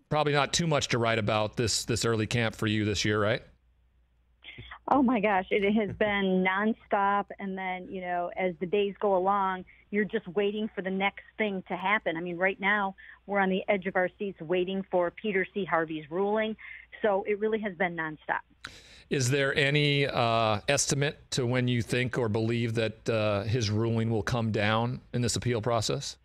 probably not too much to write about this early camp for you this year, right? Oh my gosh, it has been nonstop. And then, as the days go along, you're just waiting for the next thing to happen. I mean, right now we're on the edge of our seats waiting for Peter C. Harvey's ruling. So it really has been nonstop. Is there any estimate to when you think or believe that his ruling will come down in this appeal process?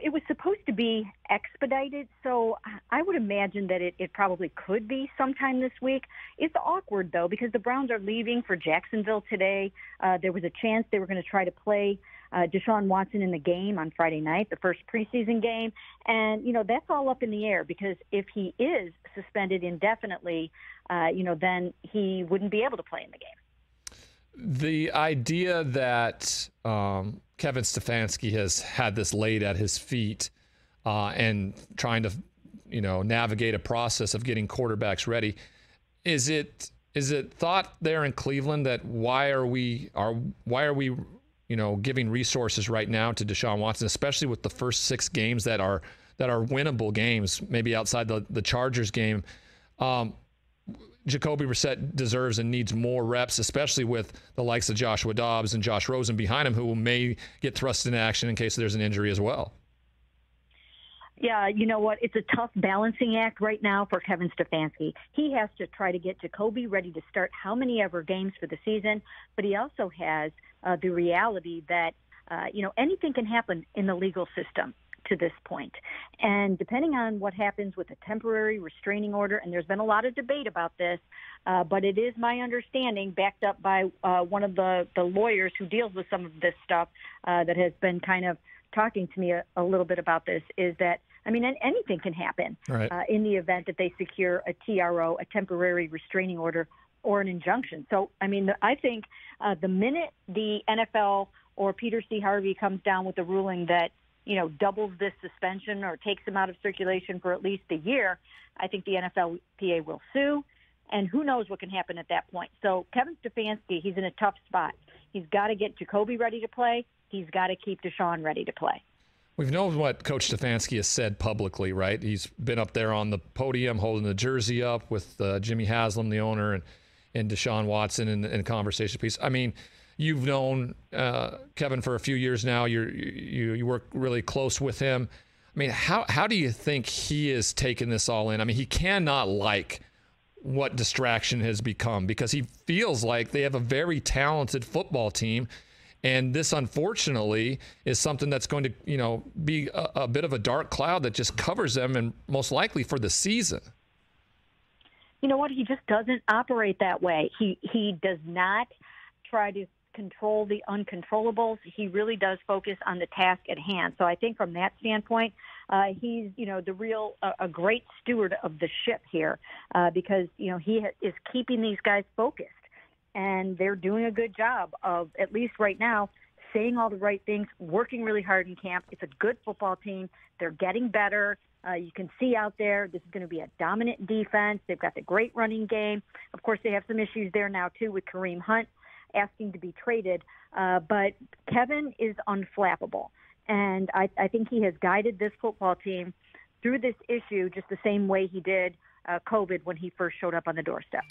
It was supposed to be expedited, so I would imagine that it probably could be sometime this week. It's awkward, though, because the Browns are leaving for Jacksonville today. There was a chance they were going to try to play Deshaun Watson in the game on Friday night, the first preseason game. And, that's all up in the air because if he is suspended indefinitely, then he wouldn't be able to play in the game. The idea that Kevin Stefanski has had this laid at his feet and trying to, navigate a process of getting quarterbacks ready, is it thought there in Cleveland that why are we giving resources right now to Deshaun Watson, especially with the first 6 games that are winnable games, maybe outside the Chargers game? Jacoby Brissett deserves and needs more reps, especially with the likes of Joshua Dobbs and Josh Rosen behind him, who may get thrust into action in case there's an injury as well. Yeah, you know what? It's a tough balancing act right now for Kevin Stefanski. He has to try to get Jacoby ready to start how many ever games for the season, but he also has the reality that, anything can happen in the legal system to this point. And depending on what happens with a temporary restraining order, and there's been a lot of debate about this, but it is my understanding, backed up by one of the lawyers who deals with some of this stuff that has been kind of talking to me a little bit about this, is that, anything can happen in the event that they secure a TRO, a temporary restraining order, or an injunction. So, I think the minute the NFL or Peter C. Harvey comes down with the ruling that doubles this suspension or takes him out of circulation for at least a year, I think the NFLPA will sue, and who knows what can happen at that point. So Kevin Stefanski, he's in a tough spot. He's got to get Jacoby ready to play. He's got to keep Deshaun ready to play. We've known what Coach Stefanski has said publicly, right? He's been up there on the podium holding the jersey up with Jimmy Haslam, the owner, and Deshaun Watson in conversation piece. You've known Kevin for a few years now. You work really close with him. How do you think he is taking this all in? He cannot like what distraction has become because he feels like they have a very talented football team, and this unfortunately is something that's going to be a bit of a dark cloud that just covers them, and most likely for the season. You know what? He just doesn't operate that way. He does not try to control the uncontrollables. He really does focus on the task at hand. So I think from that standpoint, he's, a great steward of the ship here because, he is keeping these guys focused, and they're doing a good job of, at least right now, saying all the right things, working really hard in camp. It's a good football team. They're getting better. You can see out there, this is going to be a dominant defense. They've got the great running game. Of course, they have some issues there now, too, with Kareem Hunt asking to be traded. But Kevin is unflappable. And I think he has guided this football team through this issue just the same way he did COVID when he first showed up on the doorstep.